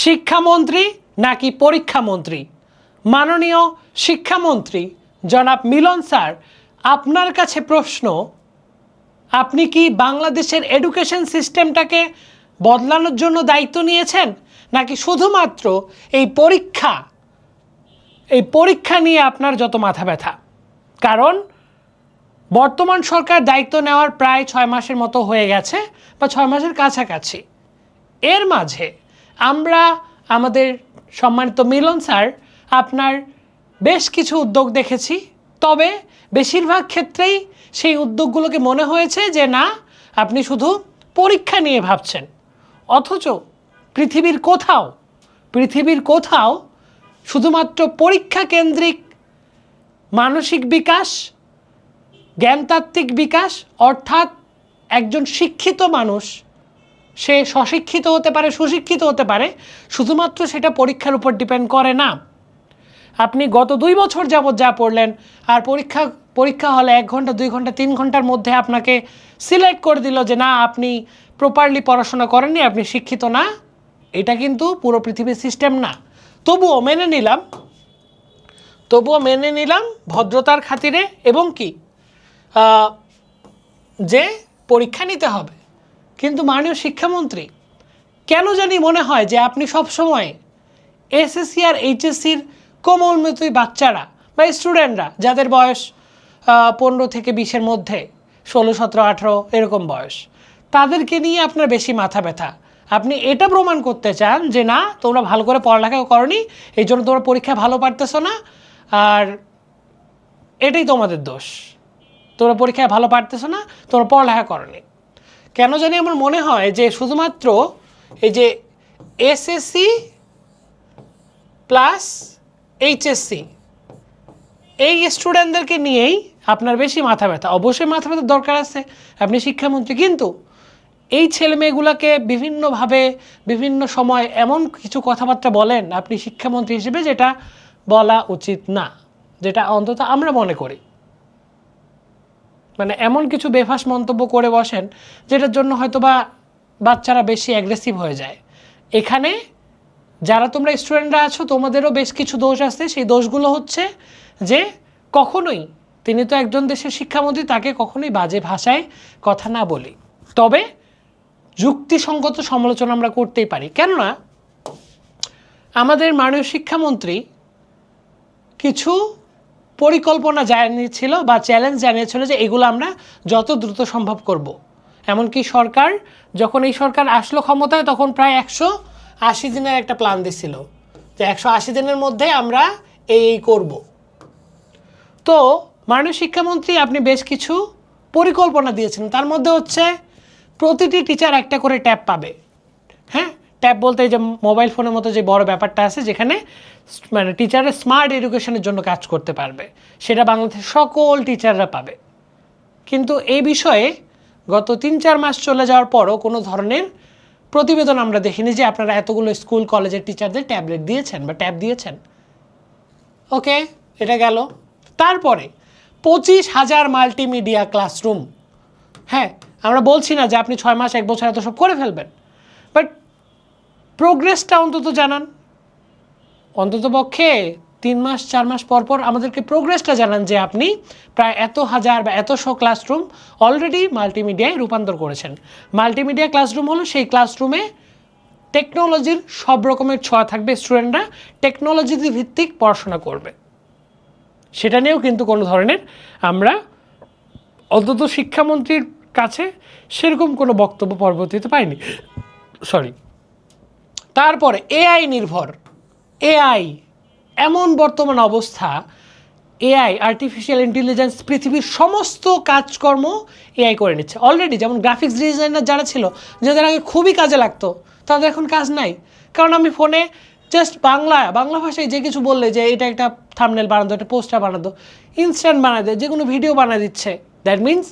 শিক্ষামন্ত্রী নাকি পরীক্ষামন্ত্রী? মাননীয় শিক্ষামন্ত্রী জনাব মিলন স্যার, আপনার কাছে প্রশ্ন, আপনি কি বাংলাদেশের এডুকেশন সিস্টেমটাকে বদলানোর জন্য দায়িত্ব নিয়েছেন, নাকি শুধুমাত্র এই পরীক্ষা নিয়ে আপনার যত মাথা ব্যথা? কারণ বর্তমান সরকার দায়িত্ব নেওয়ার প্রায় 6 মাসের মতো হয়ে গেছে বা 6 মাসের কাছাকাছি। এর মাঝে আমরা আমাদের সম্মানিত মিলন স্যার আপনার বেশ কিছু উদ্যোগ দেখেছি, তবে বেশিরভাগ ক্ষেত্রেই সেই উদ্যোগগুলোকে মনে হয়েছে যে না, আপনি শুধু পরীক্ষা নিয়ে ভাবছেন, অথচ পৃথিবীর কোথাও শুধুমাত্র পরীক্ষা কেন্দ্রিক মানসিক বিকাশ, জ্ঞানতাত্ত্বিক বিকাশ, অর্থাৎ একজন শিক্ষিত মানুষ সে স্বশিক্ষিত হতে পারে, সুশিক্ষিত হতে পারে, শুধুমাত্র সেটা পরীক্ষার উপর ডিপেন্ড করে না। আপনি গত 2 বছর যাবৎ যা পড়লেন, আর পরীক্ষা হলে 1 ঘন্টা 2 ঘন্টা 3 ঘন্টার মধ্যে আপনাকে সিলেক্ট করে দিল যে না, আপনি প্রপারলি পড়াশোনা করেননি, আপনি শিক্ষিত না, এটা কিন্তু পুরো পৃথিবীর সিস্টেম না। তবুও মেনে নিলাম ভদ্রতার খাতিরে, এবং কি যে পরীক্ষা নিতে হবে। কিন্তু মাননীয় শিক্ষামন্ত্রী, কেন জানি মনে হয় যে আপনি সবসময় এসএসসি আর এইচএসসির কোমলমতি বাচ্চারা বা স্টুডেন্টরা যাদের বয়স 15 থেকে 20-এর মধ্যে, 16, 17, 18 এরকম বয়স, তাদেরকে নিয়ে আপনার বেশি মাথা ব্যথা। আপনি এটা প্রমাণ করতে চান যে না, তোমরা ভালো করে পড়ালেখা করনি, এই জন্য তোমরা পরীক্ষায় ভালো পারতেছো না, আর এটাই তোমাদের দোষ, তোমরা পরীক্ষায় ভালো পারতেছো না, তোমরা পড়ালেখা করনি। কেন জানি আমার মনে হয় যে শুধুমাত্র এই যে এসএসসি প্লাস এইচএসসি এই স্টুডেন্টদেরকে নিয়েই আপনার বেশি মাথা ব্যথা। অবশ্যই মাথা ব্যথার দরকার আছে, আপনি শিক্ষামন্ত্রী, কিন্তু এই ছেলে মেয়েগুলোকে বিভিন্নভাবে বিভিন্ন সময় এমন কিছু কথাবার্তা বলেন আপনি শিক্ষামন্ত্রী হিসেবে, যেটা বলা উচিত না, যেটা অন্তত আমরা মনে করি। মানে এমন কিছু বেফাস মন্তব্য করে বসেন যেটার জন্য হয়তো বা বাচ্চারা বেশি অ্যাগ্রেসিভ হয়ে যায়। এখানে যারা তোমরা স্টুডেন্টরা আছো, তোমাদেরও বেশ কিছু দোষ আছে। সেই দোষগুলো হচ্ছে যে কখনোই, তিনি তো একজন দেশের শিক্ষামন্ত্রী, তাকে কখনোই বাজে ভাষায় কথা না বলি, তবে যুক্তিসঙ্গত সমালোচনা আমরা করতেই পারি। কেননা আমাদের মাননীয় শিক্ষামন্ত্রী কিছু পরিকল্পনা জানিয়েছিল বা চ্যালেঞ্জ জানিয়েছিল যে এগুলো আমরা যত দ্রুত সম্ভব করব। এমনকি সরকার, যখন এই সরকার আসলো ক্ষমতায়, তখন প্রায় 180 দিনের একটা প্ল্যান দিছিল যে 180 দিনের মধ্যে আমরা এই করব। তো মাননীয় শিক্ষামন্ত্রী আপনি বেশ কিছু পরিকল্পনা দিয়েছেন, তার মধ্যে হচ্ছে প্রতিটি টিচার একটা করে ট্যাব পাবে। হ্যাঁ, ট্যাব বলতে এই যে মোবাইল ফোনের মতো যে বড় ব্যাপারটা আছে, যেখানে মানে টিচারের স্মার্ট এডুকেশনের জন্য কাজ করতে পারবে, সেটা বাংলাদেশের সকল টিচাররা পাবে। কিন্তু এই বিষয়ে গত 3-4 মাস চলে যাওয়ার পরও কোনো ধরনের প্রতিবেদন আমরা দেখিনি যে আপনারা এতগুলো স্কুল কলেজের টিচারদের ট্যাবলেট দিয়েছেন বা ট্যাব দিয়েছেন। ওকে, এটা গেল। তারপরে 25,000 মাল্টিমিডিয়া ক্লাসরুম। হ্যাঁ, আমরা বলছি না যে আপনি 6 মাস 1 বছর এত সব করে ফেলবেন, বাট প্রোগ্রেসটা অন্তত জানান। অন্তত পক্ষে 3 মাস 4 মাস পর পর আমাদেরকে প্রোগ্রেসটা জানান যে আপনি প্রায় এত হাজার বা এতশো ক্লাসরুম অলরেডি মাল্টিমিডিয়ায় রূপান্তর করেছেন। মাল্টিমিডিয়া ক্লাসরুম হলো সেই ক্লাসরুমে টেকনোলজির সব রকমের ছোঁয়া থাকবে, স্টুডেন্টরা টেকনোলজি ভিত্তিক পড়াশোনা করবে। সেটা নিয়েও কিন্তু কোনো ধরনের আমরা অন্তত শিক্ষামন্ত্রীর কাছে সেরকম কোনো বক্তব্য পরবর্তীতে পাইনি। তারপরে এআই নির্ভর, এআই এমন বর্তমান অবস্থা, এআই আর্টিফিশিয়াল ইন্টেলিজেন্স পৃথিবীর সমস্ত কাজকর্ম এআই করে নিচ্ছে অলরেডি। যেমন গ্রাফিক্স ডিজাইনার যারা ছিল, যাদের আগে খুবই কাজে লাগতো, তাদের এখন কাজ নাই। কারণ আমি ফোনে জাস্ট বাংলা ভাষায় যে কিছু বললে যে এটা একটা থাম্বনেল বানাতো, একটা পোস্টার বানাতো, ইনস্ট্যান্ট বানায় দেয়, যে কোনো ভিডিও বানিয়ে দিচ্ছে। দ্যাট মিনস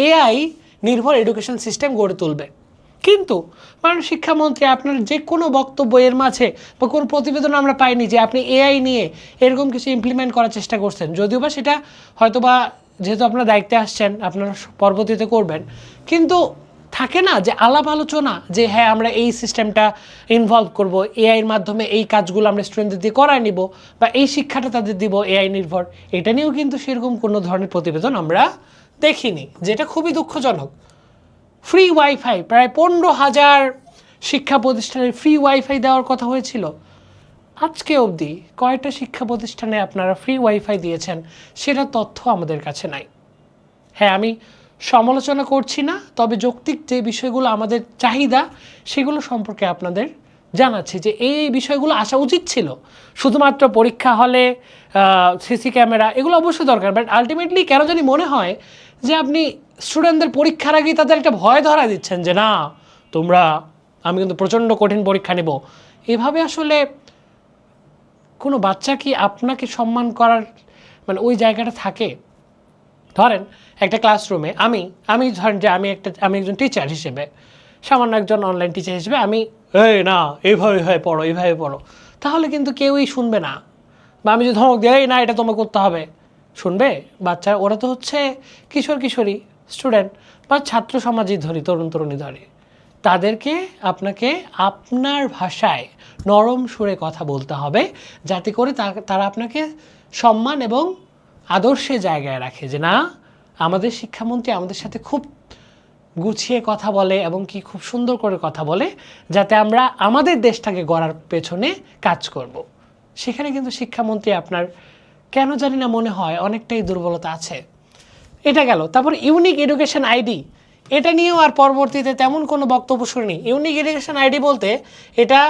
এআই নির্ভর এডুকেশন সিস্টেম গড়ে তুলবে। কিন্তু মাননীয় শিক্ষামন্ত্রী আপনার যে কোনো বক্তব্য এর মাঝে বা কোনো প্রতিবেদন আমরা পাইনি যে আপনি এআই নিয়ে এরকম কিছু ইমপ্লিমেন্ট করার চেষ্টা করছেন। যদিও বা সেটা হয়তো বা যেহেতু আপনার দায়িত্বে আসছেন আপনারা পরবর্তীতে করবেন, কিন্তু থাকে না যে আলাপ আলোচনা, যে হ্যাঁ আমরা এই সিস্টেমটা ইনভলভ করব, এআইয়ের মাধ্যমে এই কাজগুলো আমরা স্টুডেন্টদের দিয়ে করায় নিব, বা এই শিক্ষাটা তাদের দিব এআই নির্ভর, এটা নিয়েও কিন্তু সেরকম কোনো ধরনের প্রতিবেদন আমরা দেখিনি, যেটা খুবই দুঃখজনক। ফ্রি ওয়াইফাই, প্রায় 15,000 শিক্ষা প্রতিষ্ঠানের ফ্রি ওয়াইফাই দেওয়ার কথা হয়েছিল। আজকে অবধি কয়টা শিক্ষা প্রতিষ্ঠানে আপনারা ফ্রি ওয়াইফাই দিয়েছেন সেটা তথ্য আমাদের কাছে নাই। হ্যাঁ, আমি সমালোচনা করছি না, তবে যৌক্তিক যে বিষয়গুলো আমাদের চাহিদা সেগুলো সম্পর্কে আপনাদের জানাচ্ছি যে এই বিষয়গুলো আসা উচিত ছিল। শুধুমাত্র পরীক্ষা হলে সিসি ক্যামেরা এগুলো অবশ্যই দরকার, বাট আলটিমেটলি কেন জানি মনে হয় যে আপনি স্টুডেন্টদের পরীক্ষার আগেই তাদের একটা ভয় ধরা দিচ্ছেন যে না তোমরা, আমি কিন্তু প্রচণ্ড কঠিন পরীক্ষা নেব। এভাবে আসলে কোনো বাচ্চা কি আপনাকে সম্মান করার মানে ওই জায়গাটা থাকে? ধরেন একটা ক্লাসরুমে আমি ধরেন যে আমি একজন টিচার হিসেবে, সামান্য একজন অনলাইন টিচার হিসেবে আমি এই না এইভাবে পড়ো এইভাবে পড়ো, তাহলে কিন্তু কেউই শুনবে না। বা আমি যদি ধমক দিই এই না এটা তোমাকে করতে হবে, শুনবে বাচ্চা? ওরা তো হচ্ছে কিশোরী স্টুডেন্ট বা ছাত্র সমাজই ধরি, তরুণ তরুণী ধরে, তাদেরকে আপনাকে আপনার ভাষায় নরম সুরে কথা বলতে হবে, যাতে করে তারা আপনাকে সম্মান এবং আদর্শে জায়গায় রাখে যে না আমাদের শিক্ষামন্ত্রী আমাদের সাথে খুব গুছিয়ে কথা বলে এবং কি খুব সুন্দর করে কথা বলে, যাতে আমরা আমাদের দেশটাকে গড়ার পেছনে কাজ করব। সেখানে কিন্তু শিক্ষামন্ত্রী আপনার কেন জানি না মনে হয় অনেকটাই দুর্বলতা আছে। এটা গেল। তারপর ইউনিক এডুকেশন আইডি, এটা নিয়েও আর পরবর্তীতে তেমন কোনো বক্তব্য শুনিনি। ইউনিক এডুকেশন আইডি বলতে এটা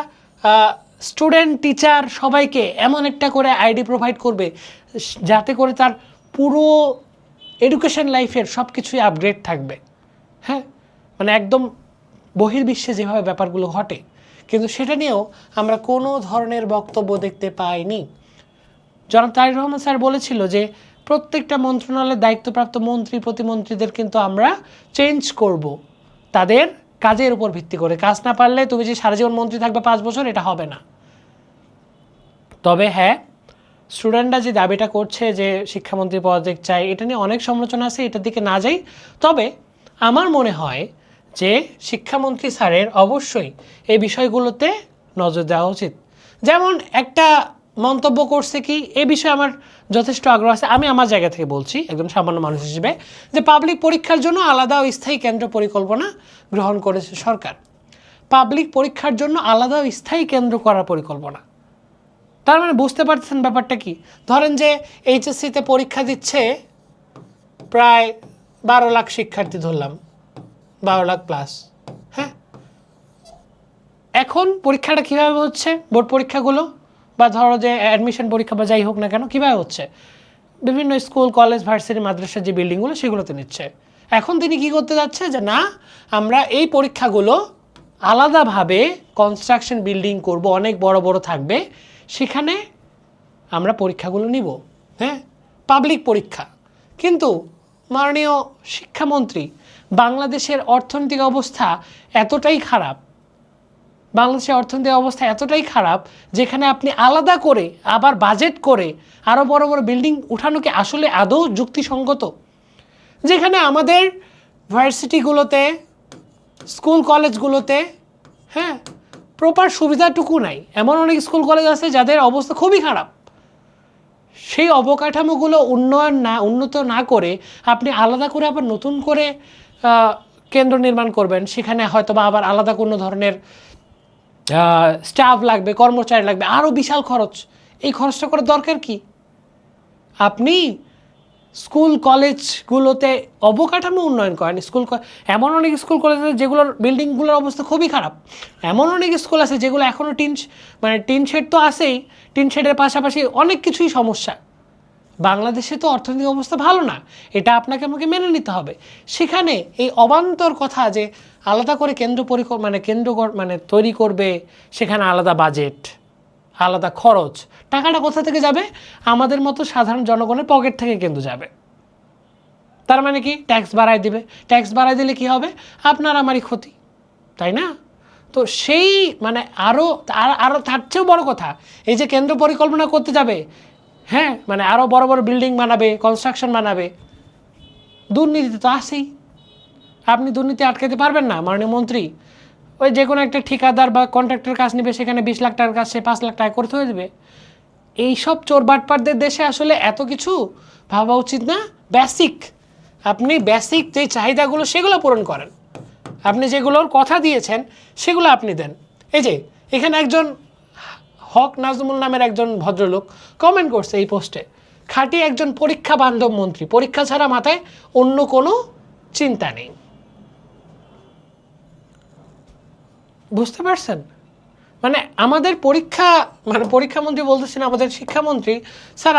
স্টুডেন্ট টিচার সবাইকে এমন একটা করে আইডি প্রোভাইড করবে যাতে করে তার পুরো এডুকেশন লাইফের সব কিছুই আপগ্রেড থাকবে। হ্যাঁ, মানে একদম বহির্বিশ্বে যেভাবে ব্যাপারগুলো ঘটে, কিন্তু সেটা নিয়েও আমরা কোনো ধরনের বক্তব্য দেখতে পাইনি। জনাব তারেক রহমান স্যার বলেছিল যে প্রত্যেকটা মন্ত্রণালয়ের দায়িত্বপ্রাপ্ত মন্ত্রী প্রতিমন্ত্রীদের কিন্তু আমরা চেঞ্জ করব তাদের কাজের উপর ভিত্তি করে। কাজ না পারলে তুমি যে সারা জীবন মন্ত্রী থাকবে 5 বছর, এটা হবে না। তবে হ্যাঁ, স্টুডেন্টরা যে দাবিটা করছে যে শিক্ষামন্ত্রী পদ চাই, এটা নিয়ে অনেক সমালোচনা আছে, এটার দিকে না যাই। তবে আমার মনে হয় যে শিক্ষামন্ত্রী স্যারের অবশ্যই এই বিষয়গুলোতে নজর দেওয়া উচিত। যেমন একটা মন্তব্য করছে কি, এ বিষয়ে আমার যথেষ্ট আগ্রহ আছে, আমি আমার জায়গা থেকে বলছি একদম সামান্য মানুষ হিসেবে, যে পাবলিক পরীক্ষার জন্য আলাদা ও স্থায়ী কেন্দ্র পরিকল্পনা গ্রহণ করেছে সরকার। পাবলিক পরীক্ষার জন্য আলাদা ও স্থায়ী কেন্দ্র করার পরিকল্পনা, তার মানে বুঝতে পারছেন ব্যাপারটা কি? ধরেন যে এইচএসসিতে পরীক্ষা দিচ্ছে প্রায় 12 লাখ শিক্ষার্থী, ধরলাম 12 লাখ প্লাস। হ্যাঁ, এখন পরীক্ষাটা কীভাবে হচ্ছে, বোর্ড পরীক্ষাগুলো বা ধরো যে অ্যাডমিশন পরীক্ষা বা যাই হোক না কেন, কীভাবে হচ্ছে? বিভিন্ন স্কুল কলেজ ভার্সিটি মাদ্রাসার যে বিল্ডিংগুলো সেগুলোতে নিচ্ছে। এখন তিনি কি করতে যাচ্ছে যে না আমরা এই পরীক্ষাগুলো আলাদাভাবে কনস্ট্রাকশন বিল্ডিং করব, অনেক বড় বড় থাকবে, সেখানে আমরা পরীক্ষাগুলো নিব। হ্যাঁ, পাবলিক পরীক্ষা। কিন্তু মাননীয় শিক্ষামন্ত্রী, বাংলাদেশের অর্থনৈতিক অবস্থা এতটাই খারাপ, যেখানে আপনি আলাদা করে আবার বাজেট করে আরও বড় বড় বিল্ডিং উঠানো কি আসলে আদৌ যুক্তিসঙ্গত? যেখানে আমাদের ভার্সিটিগুলোতে, স্কুল কলেজগুলোতে হ্যাঁ প্রপার সুবিধাটুকু নাই। এমন অনেক স্কুল কলেজ আছে যাদের অবস্থা খুবই খারাপ। সেই অবকাঠামোগুলো উন্নত না করে আপনি আলাদা করে আবার নতুন করে কেন্দ্র নির্মাণ করবেন, সেখানে হয়তো বা আবার আলাদা কোনো ধরনের স্টাফ লাগবে, কর্মচারী লাগবে, আরও বিশাল খরচ। এই খরচটা করার দরকার কি? আপনি স্কুল কলেজগুলোতে অবকাঠামো উন্নয়ন করেন। এমন অনেক স্কুল কলেজ আছে যেগুলোর বিল্ডিংগুলোর অবস্থা খুবই খারাপ। এমন অনেক স্কুল আছে যেগুলো এখনও টিন শেড তো আছেই, টিন শেডের পাশাপাশি অনেক কিছুই সমস্যা। বাংলাদেশে তো অর্থনৈতিক অবস্থা ভালো না, এটা আপনাকে আমাকে মেনে নিতে হবে। সেখানে এই অবান্তর কথা যে আলাদা করে কেন্দ্র তৈরি করবে, সেখানে আলাদা বাজেট, আলাদা খরচ, টাকাটা কোথা থেকে যাবে? আমাদের মতো সাধারণ জনগণের পকেট থেকে কিন্তু যাবে। তার মানে কি? ট্যাক্স বাড়ায় দিবে। ট্যাক্স বাড়ায় দিলে কি হবে? আপনার আমারই ক্ষতি, তাই না? তো সেই আরও তার চেয়েও বড় কথা, এই যে কেন্দ্র পরিকল্পনা করতে যাবে, হ্যাঁ আরও বড় বড় বিল্ডিং বানাবে, কনস্ট্রাকশন বানাবে, দুর্নীতি তো আছেই। আপনি দুর্নীতি আটকাতে পারবেন না মাননীয় মন্ত্রী। ওই যে কোনো একটা ঠিকাদার বা কন্ট্রাক্টর কাজ নেবে, সেখানে 20 লাখ টাকার কাজ সে 5 লাখ টাকা করতে হয়ে যাবে। এইসব চোর বাটপারদের দেশে আসলে এত কিছু ভাবা উচিত না। বেসিক, আপনি বেসিক যে চাহিদাগুলো সেগুলো পূরণ করেন। আপনি যেগুলোর কথা দিয়েছেন সেগুলো আপনি দেন। এই যে এখানে একজন হক নাজমুল নামের একজন ভদ্রলোক কমেন্ট করছে এই পোস্টে, খাঁটি একজন পরীক্ষা বান্ধব মন্ত্রী, পরীক্ষা ছাড়া মাথায় অন্য কোনো চিন্তা নেই। বুঝতে পারছেন? মানে আমাদের পরীক্ষামন্ত্রী বলতেছেন, আমাদের শিক্ষামন্ত্রী স্যার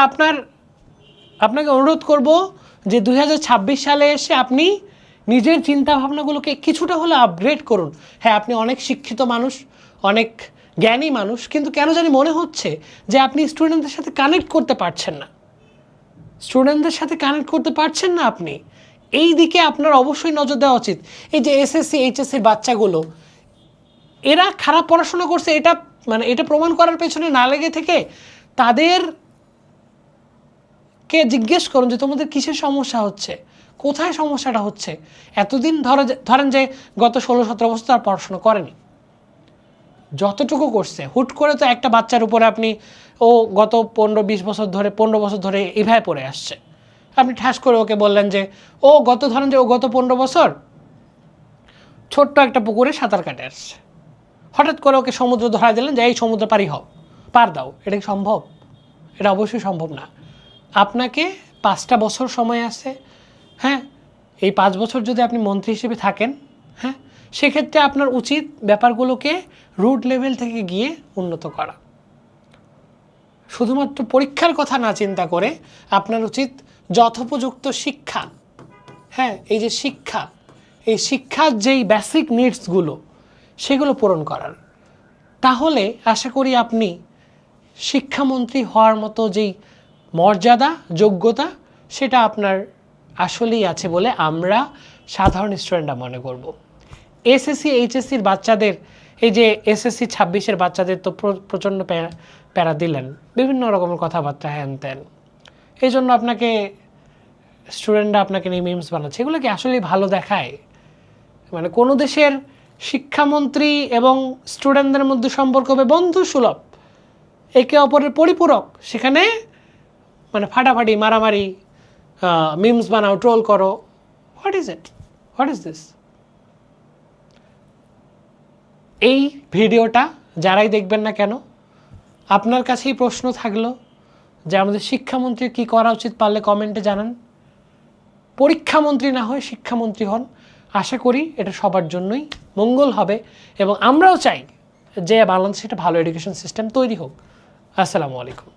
আপনাকে অনুরোধ করব যে 2026 সালে এসে আপনি নিজের চিন্তা ভাবনাগুলোকে কিছুটা হলে আপগ্রেড করুন। হ্যাঁ, আপনি অনেক শিক্ষিত মানুষ, অনেক জ্ঞানী মানুষ, কিন্তু কেন জানি মনে হচ্ছে যে আপনি স্টুডেন্টদের সাথে কানেক্ট করতে পারছেন না। আপনি এই দিকে আপনার অবশ্যই নজর দেওয়া উচিত। এই যে এসএসসি এইচএসসির বাচ্চাগুলো, এরা খারাপ পড়াশোনা করছে, এটা প্রমাণ করার পেছনে না লেগে থেকে তাদেরকে জিজ্ঞেস করুন যে তোমাদের কিসের সমস্যা হচ্ছে, কোথায় সমস্যাটা হচ্ছে। এতদিন ধরেন যে গত 16-17 বছর তার পড়াশোনা করেনি, যতটুকু করছে হুট করে তো একটা বাচ্চার উপরে আপনি গত 15-20 বছর ধরে 15 বছর ধরে এইভাবে পড়ে আসছে, আপনি ঠাস করে ওকে বললেন যে গত 15 বছর ছোট্ট একটা পুকুরে সাঁতার কাটে আসছে, হঠাৎ করে ওকে সমুদ্র ধরা দিলেন যে এই সমুদ্র পার দাও। এটা কি সম্ভব? এটা অবশ্যই সম্ভব না। আপনাকে 5টা বছর সময় আছে। হ্যাঁ, এই 5 বছর যদি আপনি মন্ত্রী হিসেবে থাকেন, হ্যাঁ, সেক্ষেত্রে আপনার উচিত ব্যাপারগুলোকে রুট লেভেল থেকে গিয়ে উন্নত করা। শুধুমাত্র পরীক্ষার কথা না চিন্তা করে আপনার উচিত যথোপযুক্ত শিক্ষা, হ্যাঁ, এই যে এই শিক্ষার যেই বেসিক নিডসগুলো সেগুলো পূরণ করার। তাহলে আশা করি আপনি শিক্ষামন্ত্রী হওয়ার মতো যেই মর্যাদা, যোগ্যতা, সেটা আপনার আসলেই আছে বলে আমরা সাধারণ স্টুডেন্টরা মনে করব। এসএসসি এইচএসসির বাচ্চাদের, এই যে এসএসসি 26-এর বাচ্চাদের তো প্রচণ্ড প্যারা দিলেন, বিভিন্ন রকমের কথাবার্তা হ্যান ত্যান, এই জন্য স্টুডেন্টরা আপনাকে নিয়ে মিমস বানাচ্ছে। এগুলো কি আসলেই ভালো দেখায়? মানে কোনো দেশের শিক্ষামন্ত্রী এবং স্টুডেন্টদের মধ্যে সম্পর্ক হবে বন্ধু সুলভ, একে অপরের পরিপূরক, সেখানে মানে ফাটাফাটি, মারামারি, মিমস বানাও, ট্রোল করো। What is this? এই ভিডিওটা যারাই দেখবেন না কেন, আপনার কাছেই প্রশ্ন থাকলো যে আমাদের শিক্ষামন্ত্রীর কী করা উচিত, পারলে কমেন্টে জানান। পরীক্ষামন্ত্রী না হয়ে শিক্ষামন্ত্রী হন, আশা করি এটা সবার জন্যই মঙ্গল হবে, এবং আমরাও চাই যে বাংলাদেশে একটা ভালো এডুকেশন সিস্টেম তৈরি হোক। আসসালামু আলাইকুম।